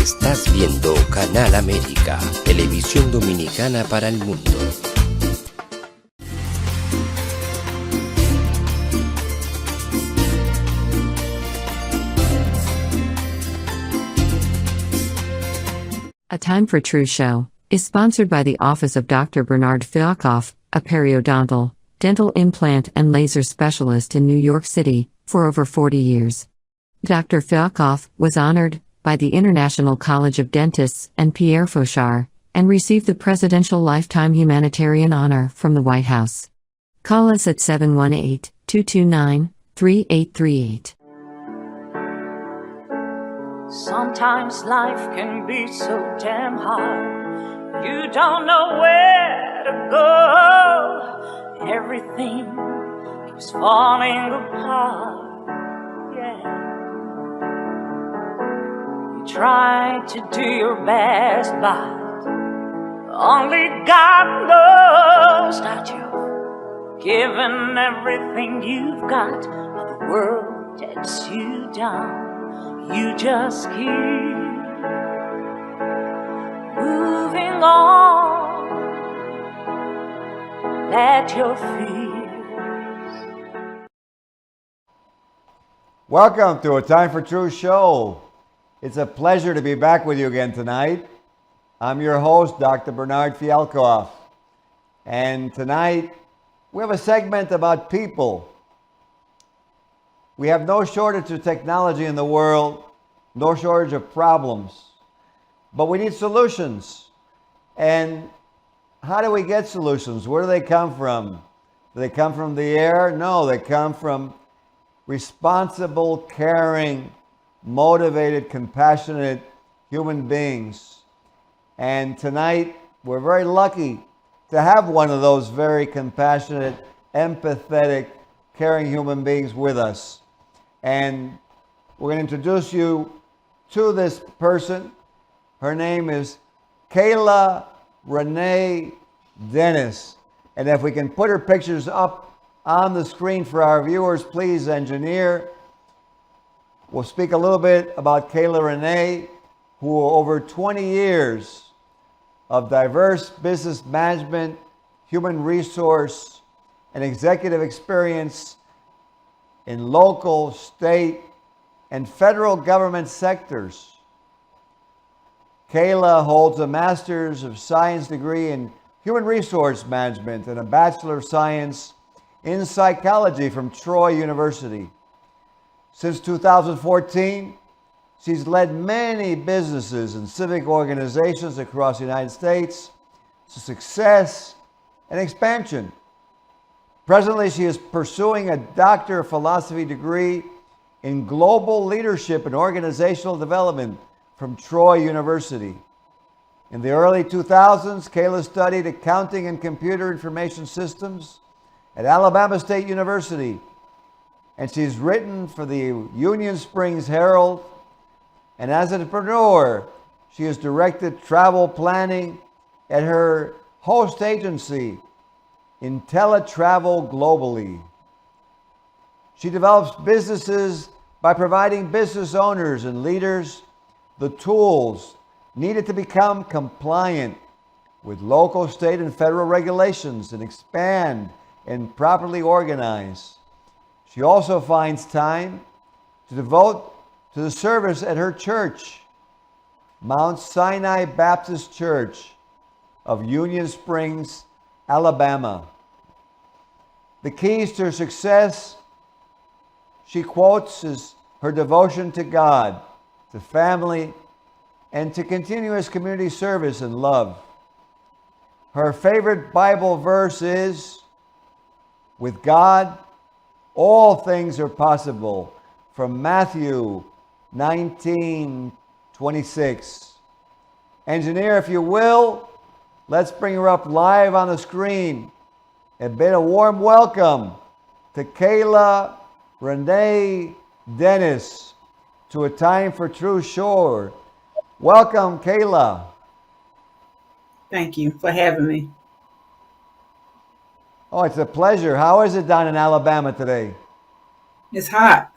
Estás viendo Canal América, televisión dominicana para el mundo. A Time for Truth show is sponsored by the Office of Dr. Bernard Fialkoff, a periodontal, dental implant and laser specialist in New York City, for over 40 years. Dr. Fialkoff was honored by the International College of Dentists and Pierre Fauchard, and received the Presidential Lifetime Humanitarian Honor from the White House. Call us at 718-229-3838. Sometimes life can be so damn hard. You don't know where to go. Everything keeps falling apart. Yeah. You try to do your best, but only God knows that you've given everything you've got, but the world takes you down. You just keep moving on. Let your fears. Welcome to A Time for Truth show. It's a pleasure to be back with you again tonight. I'm your host, Dr. Bernard Fialkoff. And tonight, we have a segment about people. We have no shortage of technology in the world, no shortage of problems, but we need solutions. And how do we get solutions? Where do they come from? Do they come from the air? No, they come from responsible, caring, motivated, compassionate human beings. And tonight, we're very lucky to have one of those very compassionate, empathetic, caring human beings with us. And we're going to introduce you to this person. Her name is Kala Renee Dennis. And if we can put her pictures up on the screen for our viewers, please, engineer. We'll speak a little bit about Kala Renee, who over 20 years of diverse business management, human resource, and executive experience in local, state, and federal government sectors. Kala holds a Master's of Science degree in Human Resource Management and a Bachelor of Science in Psychology from Troy University. Since 2014, she's led many businesses and civic organizations across the United States to success and expansion. Presently, she is pursuing a Doctor of Philosophy degree in Global Leadership and Organizational Development from Troy University. In the early 2000s, Kala studied Accounting and Computer Information Systems at Alabama State University, and she's written for the Union Springs Herald, and as an entrepreneur, she has directed travel planning at her host agency, IntelliTravel Globally. She develops businesses by providing business owners and leaders the tools needed to become compliant with local, state, and federal regulations and expand and properly organize. She also finds time to devote to the service at her church, Mount Sinai Baptist Church of Union Springs, Alabama. The keys to her success, she quotes, is her devotion to God, to family, and to continuous community service and love. Her favorite Bible verse is, "With God, all things are possible," from Matthew 19:26. Engineer, if you will, let's bring her up live on the screen. A bit of warm welcome to Kala Renee Dennis to A Time for Truth show. Welcome, Kala. Thank you for having me. Oh, it's a pleasure. How is it down in Alabama today? It's hot.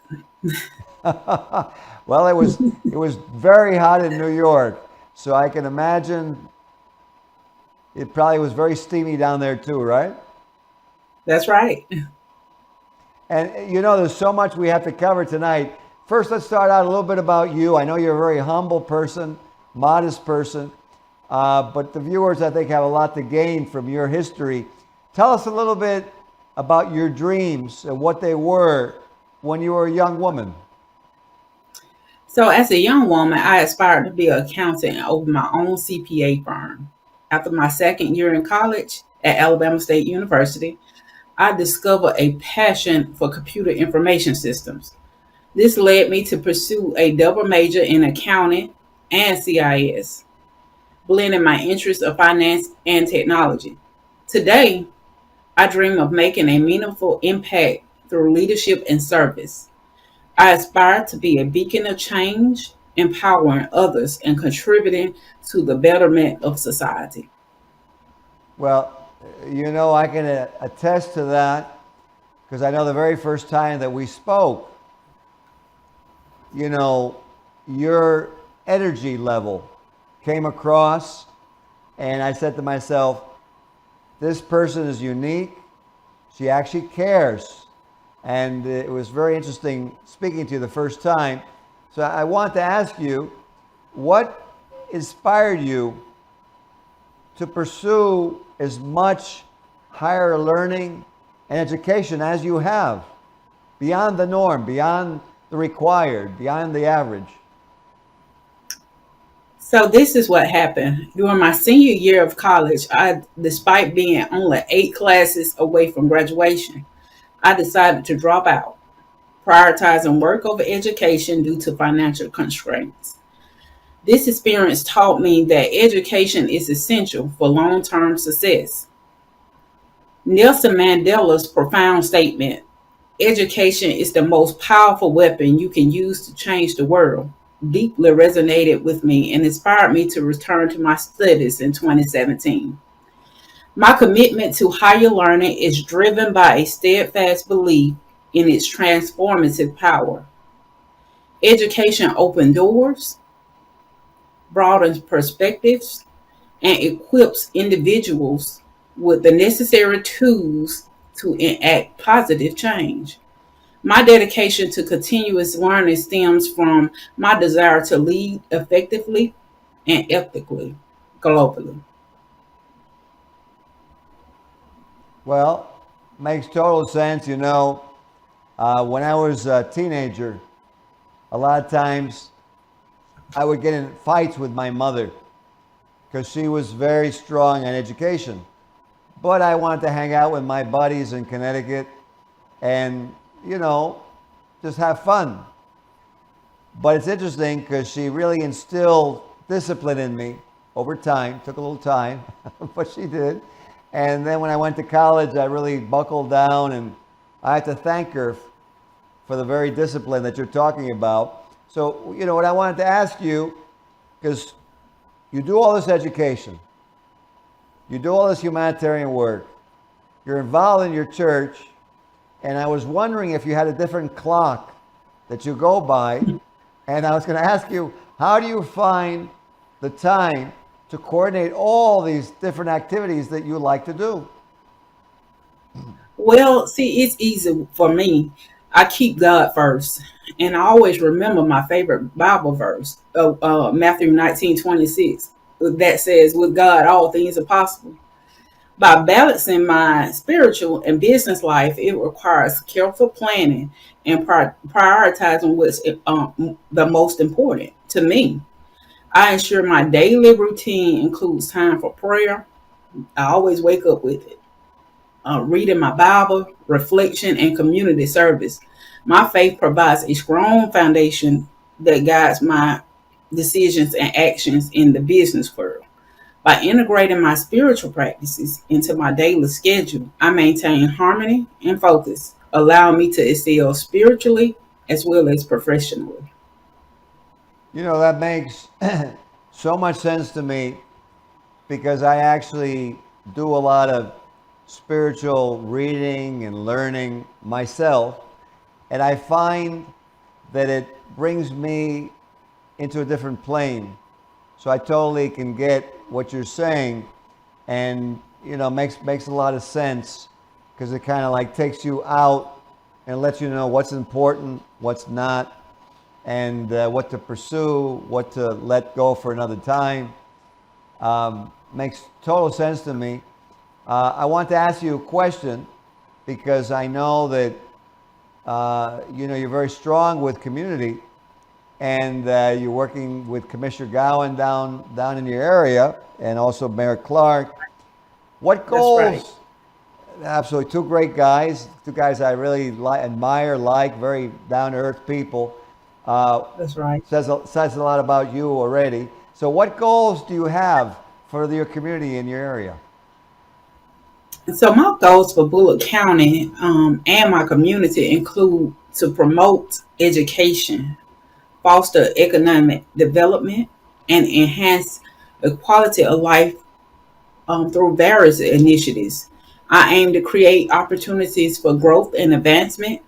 Well, it was very hot in New York, so I can imagine it probably was very steamy down there too, right? That's right. And there's so much we have to cover tonight. First, let's start out a little bit about you. I know you're a very humble person, modest person, but the viewers, I think, have a lot to gain from your history. Tell us a little bit about your dreams and what they were when you were a young woman. So, as a young woman, I aspired to be an accountant and open my own CPA firm. After my second year in college at Alabama State University, I discovered a passion for computer information systems. This led me to pursue a double major in accounting and CIS, blending my interests of finance and technology. Today, I dream of making a meaningful impact through leadership and service. I aspire to be a beacon of change, empowering others and contributing to the betterment of society. Well, I can attest to that because I know the very first time that we spoke, your energy level came across, and I said to myself, this person is unique. She actually cares. And it was very interesting speaking to you the first time. So I want to ask you, what inspired you to pursue as much higher learning and education as you have, beyond the norm, beyond the required, beyond the average? So this is what happened. During my senior year of college, despite being only 8 classes away from graduation, I decided to drop out, prioritizing work over education due to financial constraints. This experience taught me that education is essential for long-term success. Nelson Mandela's profound statement, education is the most powerful weapon you can use to change the world, deeply resonated with me and inspired me to return to my studies in 2017. My commitment to higher learning is driven by a steadfast belief in its transformative power. Education opens doors, broadens perspectives, and equips individuals with the necessary tools to enact positive change. My dedication to continuous learning stems from my desire to lead effectively and ethically globally. Well, makes total sense. When I was a teenager, a lot of times I would get in fights with my mother because she was very strong on education. But I wanted to hang out with my buddies in Connecticut and, just have fun. But it's interesting because she really instilled discipline in me over time. Took a little time, but she did. And then when I went to college, I really buckled down, and I have to thank her for the very discipline that you're talking about. So, what I wanted to ask you, because you do all this education, you do all this humanitarian work, you're involved in your church, and I was wondering if you had a different clock that you go by. And I was going to ask you, how do you find the time to coordinate all these different activities that you like to do? Well, see, it's easy for me. I keep God first. And I always remember my favorite Bible verse, Matthew 19:26, that says, with God, all things are possible. By balancing my spiritual and business life, it requires careful planning and prioritizing what's the most important to me. I ensure my daily routine includes time for prayer. I always wake up with it. Reading my Bible, reflection, and community service. My faith provides a strong foundation that guides my decisions and actions in the business world. By integrating my spiritual practices into my daily schedule, I maintain harmony and focus, allowing me to excel spiritually as well as professionally. That makes so much sense to me because I actually do a lot of spiritual reading and learning myself. And I find that it brings me into a different plane. So I totally can get what you're saying, and makes a lot of sense, because it kind of like takes you out and lets you know what's important, what's not, and what to pursue, what to let go for another time. Makes total sense to me. I want to ask you a question, because I know that you're very strong with community, and you're working with Commissioner Gowan down in your area, and also Mayor Clark. What goals? That's right. Absolutely, two great guys, two guys I really admire, very down to earth people. That's right. Says a lot about you already. So, what goals do you have for your community in your area? So my goals for Bullock County and my community include to promote education, foster economic development, and enhance the quality of life through various initiatives. I aim to create opportunities for growth and advancement,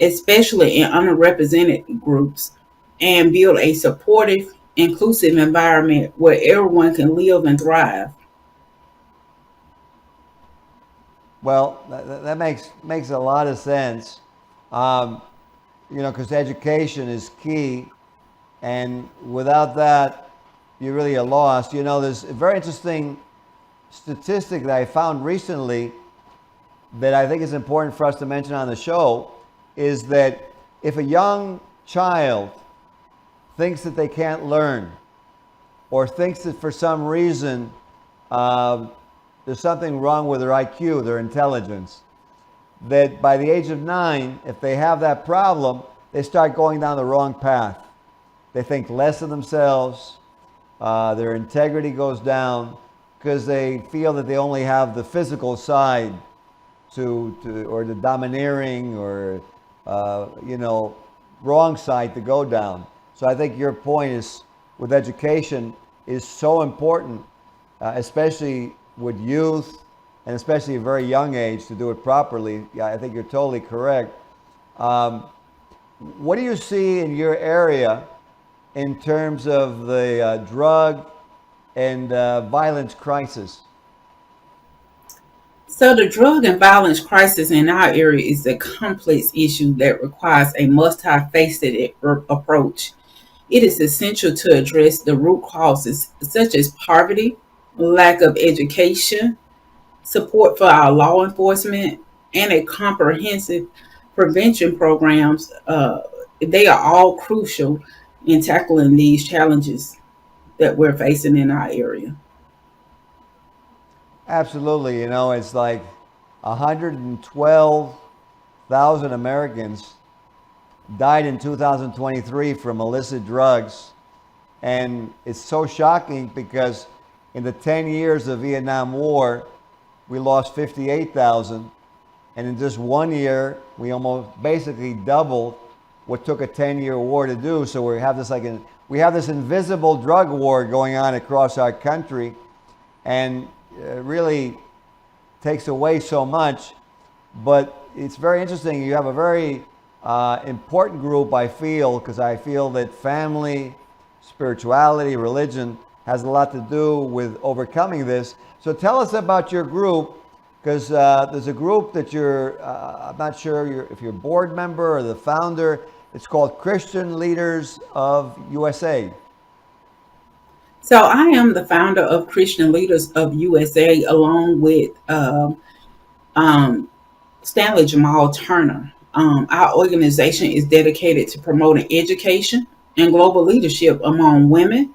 especially in underrepresented groups, and build a supportive, inclusive environment where everyone can live and thrive. Well, that makes a lot of sense. Because education is key, and without that, you really are lost. There's a very interesting statistic that I found recently that I think is important for us to mention on the show, is that if a young child thinks that they can't learn, or thinks that for some reason there's something wrong with their IQ, their intelligence, that by the age of 9, if they have that problem, they start going down the wrong path. They think less of themselves, their integrity goes down, because they feel that they only have the physical side or the domineering or wrong side to go down. So I think your point is with education is so important, especially with youth, and especially at a very young age, to do it properly. Yeah, I think you're totally correct. What do you see in your area in terms of the drug and violence crisis? So the drug and violence crisis in our area is a complex issue that requires a multifaceted approach. It is essential to address the root causes such as poverty, lack of education, support for our law enforcement, and a comprehensive prevention programs. They are all crucial in tackling these challenges that we're facing in our area. Absolutely. It's like 112,000 Americans died in 2023 from illicit drugs. And it's so shocking, because in the 10 years of Vietnam War, we lost 58,000. And in just 1 year, we almost basically doubled what took a 10-year war to do. So we have this invisible drug war going on across our country, and really takes away so much. But it's very interesting. You have a very important group, I feel, because I feel that family, spirituality, religion has a lot to do with overcoming this. So tell us about your group, because there's a group that I'm not sure if you're a board member or the founder. It's called Christian Leaders of USA. So I am the founder of Christian Leaders of USA, along with Stanley Jamal Turner. Our organization is dedicated to promoting education and global leadership among women,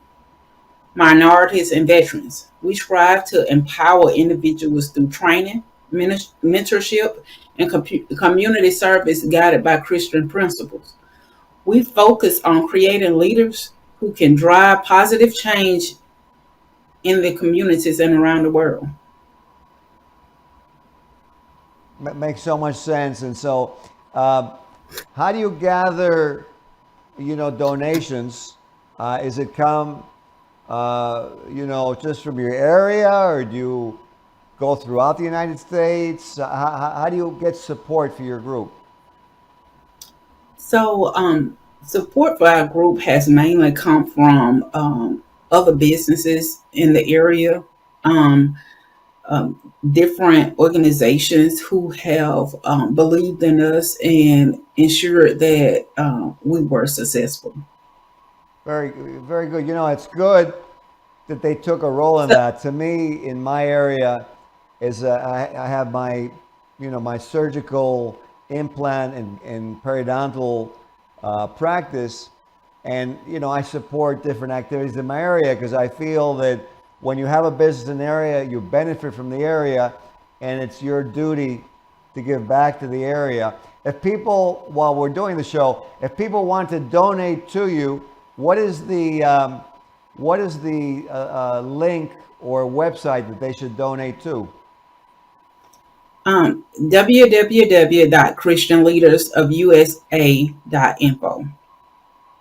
minorities, and veterans. We strive to empower individuals through training, mentorship, and community service guided by Christian principles. We focus on creating leaders who can drive positive change in the communities and around the world. Makes so much sense. And so, how do you gather, donations? Is it come, just from your area, or do you go throughout the United States? How do you get support for your group? So Support for our group has mainly come from other businesses in the area, um, different organizations who have believed in us and ensured that we were successful. Very, very good. You know, it's good that they took a role in So, that. To me, in my area, is I have my, my surgical implant and periodontal practice, and I support different activities in my area because I feel that when you have a business in the area, you benefit from the area, and it's your duty to give back to the area. If people, while we're doing the show, if people want to donate to you, what is the link or website that they should donate to? www.christianleadersofUSA.info.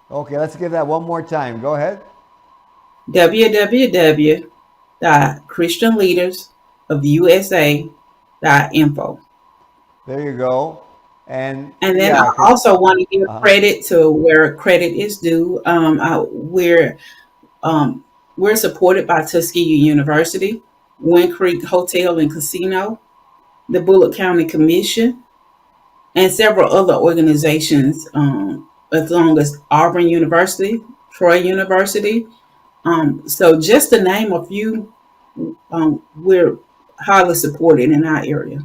Okay, let's give that one more time. Go ahead. www.christianleadersofUSA.info. There you go. And And then I yeah, also want to give uh, credit to where credit is due. Um, we're supported by Tuskegee University, Wind Creek Hotel and Casino, the Bullock County Commission, and several other organizations, as long as Auburn University, Troy University. So just to name a few, we're highly supported in our area.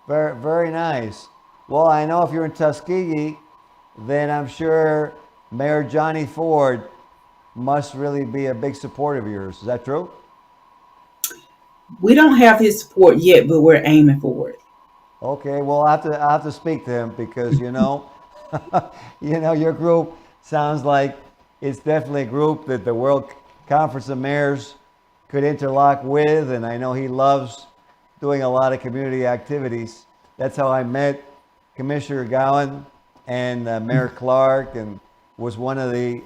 very, very nice. Well, I know if you're in Tuskegee, then I'm sure Mayor Johnny Ford must really be a big supporter of yours. Is that true? We don't have his support yet, but we're aiming for it. Okay, well, I have to speak to him because your group sounds like it's definitely a group that the World Conference of Mayors could interlock with, and I know he loves doing a lot of community activities. That's how I met Commissioner Gowan and Mayor Clark, and was one of the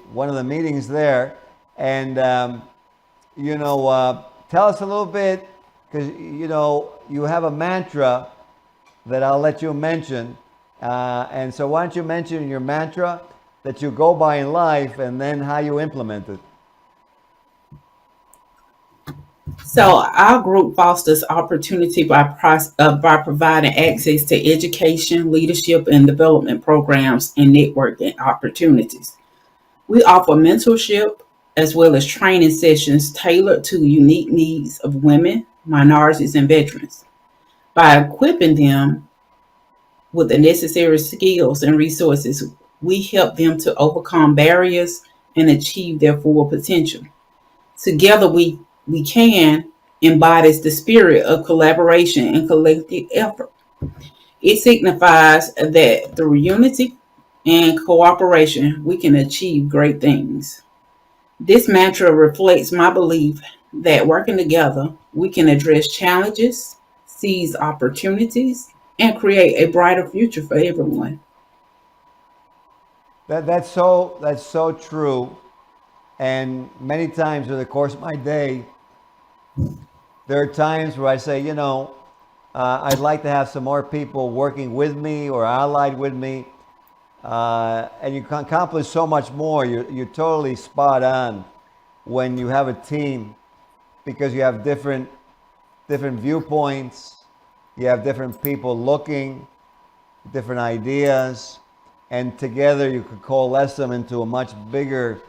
meetings there. And tell us a little bit, because you have a mantra that I'll let you mention. And so why don't you mention your mantra that you go by in life, and then how you implement it? So our group fosters opportunity by providing access to education, leadership, and development programs and networking opportunities. We offer mentorship as well as training sessions tailored to unique needs of women, minorities, and veterans. By equipping them with the necessary skills and resources, we help them to overcome barriers and achieve their full potential. Together, we can embodies the spirit of collaboration and collective effort. It signifies that through unity and cooperation, we can achieve great things. This mantra reflects my belief that working together, we can address challenges, seize opportunities, and create a brighter future for everyone. That's so true. And many times over the course of my day, there are times where I say, I'd like to have some more people working with me or allied with me. And you can accomplish so much more. You're totally spot on when you have a team, because you have different viewpoints, you have different people looking, different ideas, and together you could coalesce them into a much bigger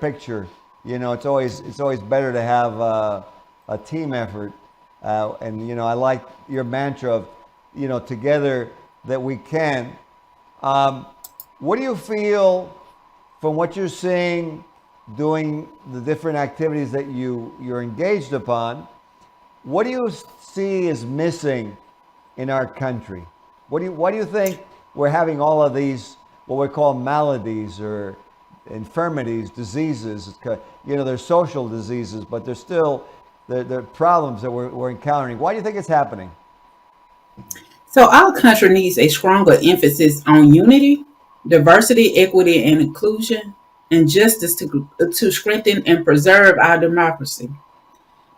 picture. It's always better to have a team effort, and I like your mantra of together that we can. What do you feel from what you're seeing, doing the different activities that you're engaged upon? What do you see is missing in our country? What do you think we're having all of these, what we call maladies or infirmities, diseases? They're social diseases, but they're still they're problems that we're encountering. Why do you think it's happening? So our country needs a stronger emphasis on unity, diversity, equity, and inclusion, and justice to strengthen and preserve our democracy.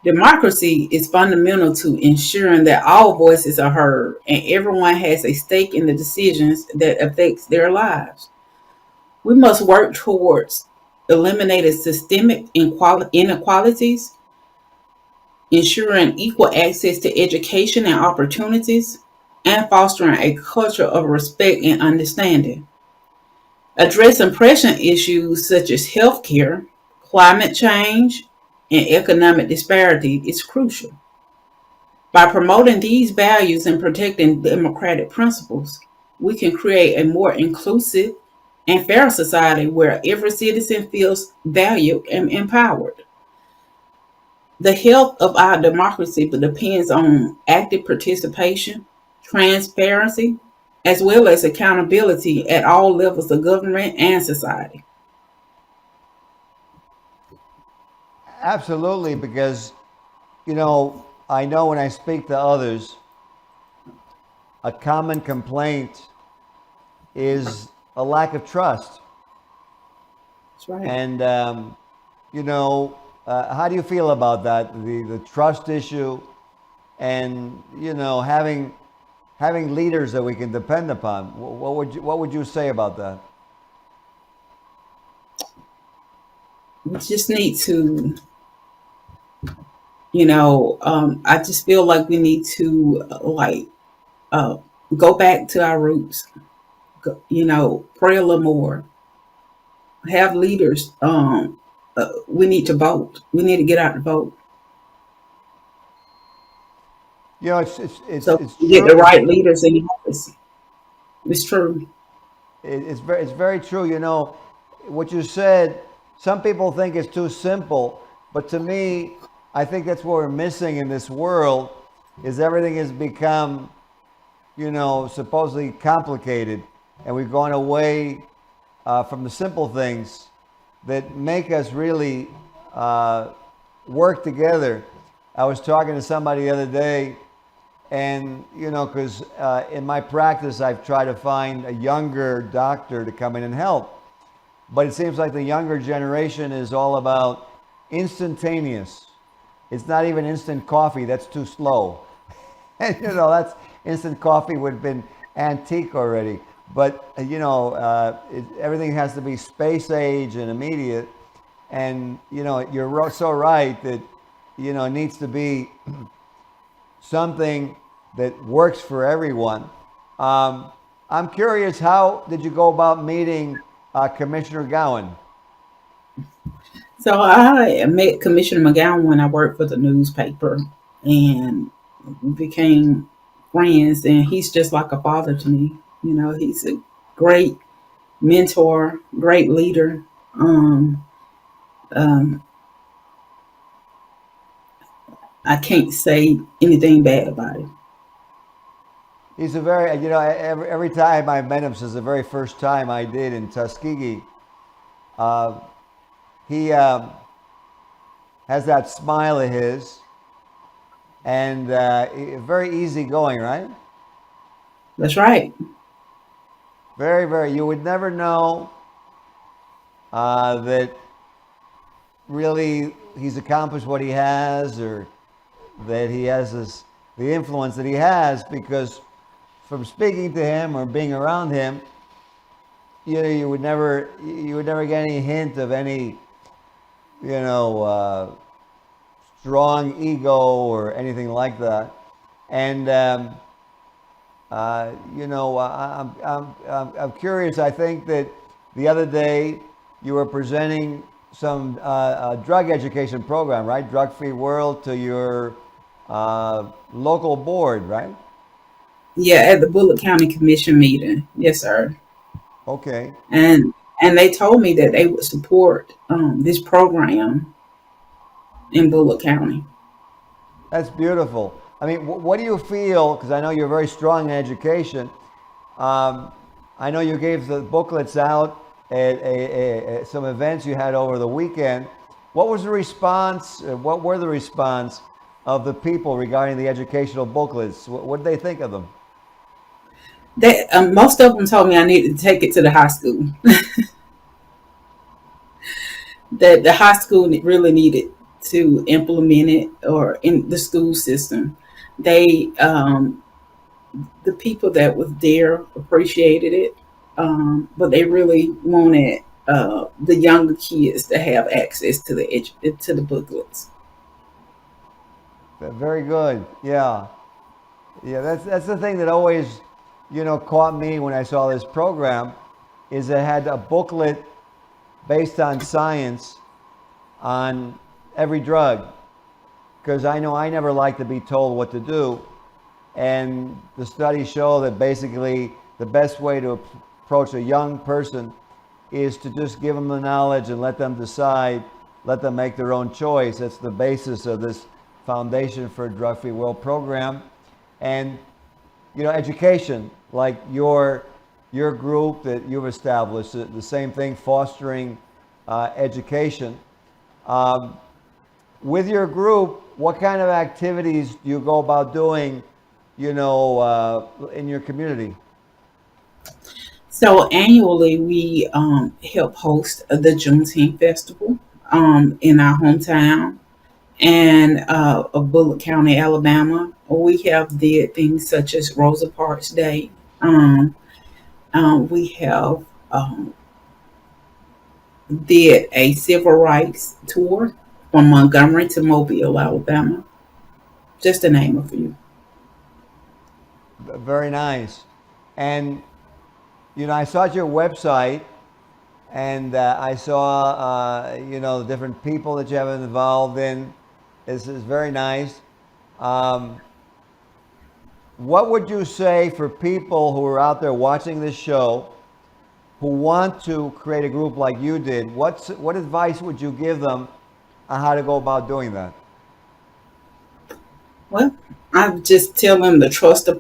Democracy is fundamental to ensuring that all voices are heard and everyone has a stake in the decisions that affects their lives. We must work towards eliminating systemic inequalities, ensuring equal access to education and opportunities, and fostering a culture of respect and understanding. Addressing pressing issues such as healthcare, climate change, and economic disparity is crucial. By promoting these values and protecting democratic principles, we can create a more inclusive and fair society where every citizen feels valued and empowered. The health of our democracy depends on active participation, transparency, as well as accountability at all levels of government and society. Absolutely, because, I know when I speak to others, a common complaint is a lack of trust. That's right. And, how do you feel about that? The trust issue and, having leaders that we can depend upon. What would you say about that? We just need to, I just feel like we need to go back to our roots, pray a little more, have leaders. We need to vote. We need to get out and vote. It's we get true. the right leaders in office. It's true. It's very true. What you said. Some people think it's too simple, but to me, I think that's what we're missing in this world. Is everything has become, supposedly complicated, and we've gone away from the simple things that make us really work together. I was talking to somebody the other day, and because in my practice I've tried to find a younger doctor to come in and help, but it seems like the younger generation is all about instantaneous. It's not even instant coffee. That's too slow. And that's instant coffee would have been antique already. But everything has to be space age and immediate. And you're so right that it needs to be something that works for everyone. I'm curious, how did you go about meeting Commissioner Gowan? So I met Commissioner McGowan when I worked for the newspaper, and we became friends. And he's just like a father to me. He's a great mentor, great leader. I can't say anything bad about him. He's a very, every time I met him since the very first time I did in Tuskegee, he has that smile of his, and very easygoing, right? That's right. Very, very. You would never know that really he's accomplished what he has, or that he has the influence that he has, because from speaking to him or being around him, you would never get any hint of any strong ego or anything like that. And I'm curious. I think that the other day you were presenting some drug education program, right? Drug-free world, to your local board, right? Yeah, at the Bullock County Commission meeting. Yes, sir. Okay. And they told me that they would support this program in Bullock County. That's beautiful. I mean, what do you feel? Because I know you're very strong in education. I know you gave the booklets out at some events you had over the weekend. What was the response? What were the response of the people regarding the educational booklets? What did they think of them? Most of them told me I needed to take it to the high school. That the high school really needed to implement it, or in the school system. They, the people that was there appreciated it. but they really wanted the younger kids to have access to the booklets. Very good. Yeah. Yeah, that's the thing that always, caught me when I saw this program, is it had a booklet based on science on every drug. Because I know I never like to be told what to do. And the studies show that basically the best way to approach a young person is to just give them the knowledge and let them decide, let them make their own choice. That's the basis of this Foundation for a Drug-Free World program. And, education, like your group that you've established, the same thing, fostering education. With your group, what kind of activities do you go about doing, in your community? So annually, we help host the Juneteenth Festival in our hometown and of Bullock County, Alabama. We have did things such as Rosa Parks Day. We have did a civil rights tour from Montgomery to Mobile, Alabama, just to name a few. Very nice. And, I saw your website, and I saw, the different people that you have involved in. This is very nice. What would you say for people who are out there watching this show who want to create a group like you did? What advice would you give them on how to go about doing that? Well, I just tell them to trust the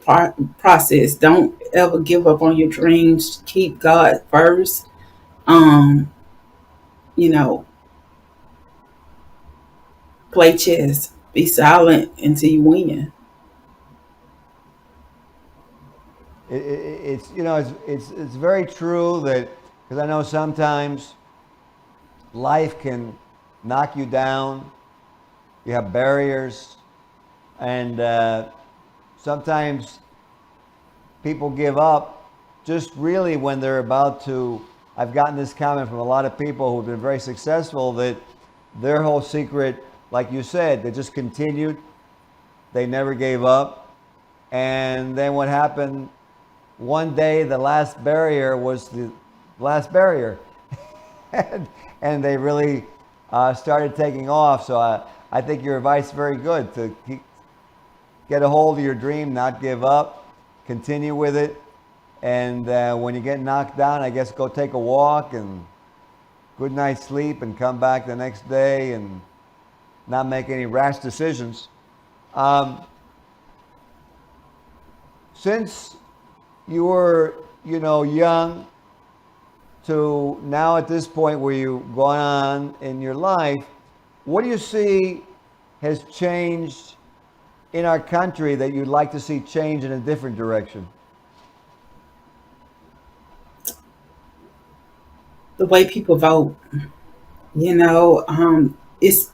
process. Don't ever give up on your dreams. Keep God first. You know, play chess. Be silent until you win. It's very true that, because I know sometimes life can knock you down. You have barriers, and sometimes people give up just really when they're about to. I've gotten this comment from a lot of people who've been very successful, that their whole secret, like you said, they just continued. They never gave up. And then what happened? One day, the last barrier was the last barrier. and they really started taking off. So I think your advice is very good, to get a hold of your dream, not give up, continue with it. And when you get knocked down, I guess go take a walk and good night's sleep and come back the next day and not make any rash decisions. Since you were, young to now at this point where you've gone on in your life, what do you see has changed in our country that you'd like to see change in a different direction? The way people vote, it's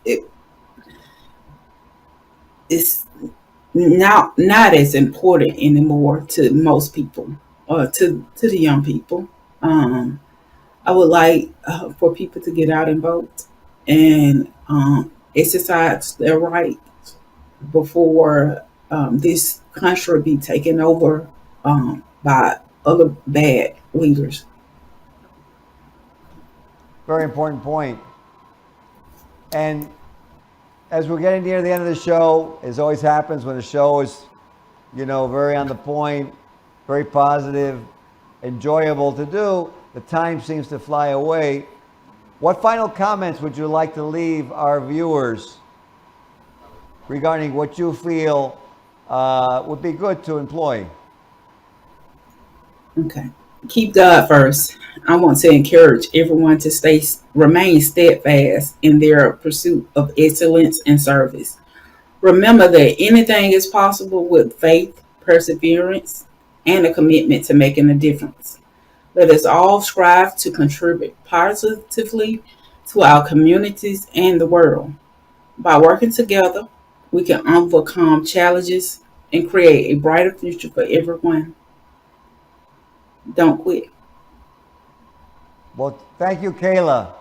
not as important anymore to most people, or to the young people. I would like for people to get out and vote and exercise their rights before this country be taken over by other bad leaders. Very important point. And as we're getting near the end of the show, as always happens when the show is, very on the point, very positive, enjoyable to do, the time seems to fly away. What final comments would you like to leave our viewers regarding what you feel would be good to employ? Okay. Keep God first. I want to encourage everyone to remain steadfast in their pursuit of excellence and service. Remember that anything is possible with faith, perseverance, and a commitment to making a difference. Let us all strive to contribute positively to our communities and the world. By working together, we can overcome challenges and create a brighter future for everyone. Don't quit. Well, thank you, Kayla.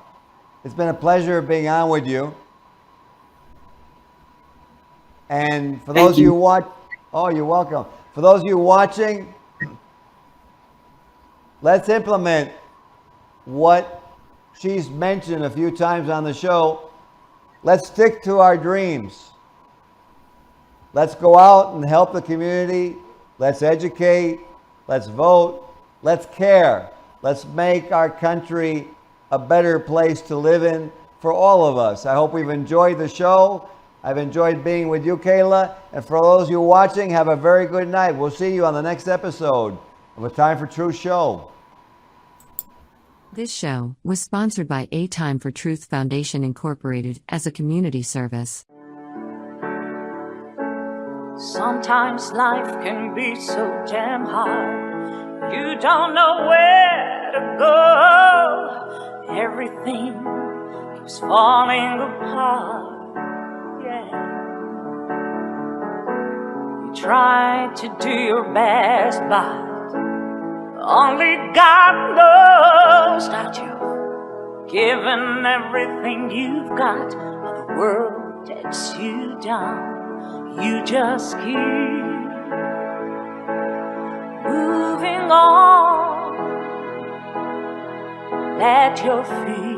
It's been a pleasure being on with you. And for those of you oh, you're welcome. For those of you watching, let's implement what she's mentioned a few times on the show. Let's stick to our dreams. Let's go out and help the community. Let's educate. Let's vote. Let's care. Let's make our country a better place to live in for all of us. I hope we've enjoyed the show. I've enjoyed being with you, Kayla. And for those of you watching, have a very good night. We'll see you on the next episode of A Time for Truth show. This show was sponsored by A Time for Truth Foundation Incorporated as a community service. Sometimes life can be so damn hard. You don't know where to go. Everything keeps falling apart. Yeah. You try to do your best, but only God knows that you've given everything you've got, but the world takes you down. You just keep moving on. Let your feet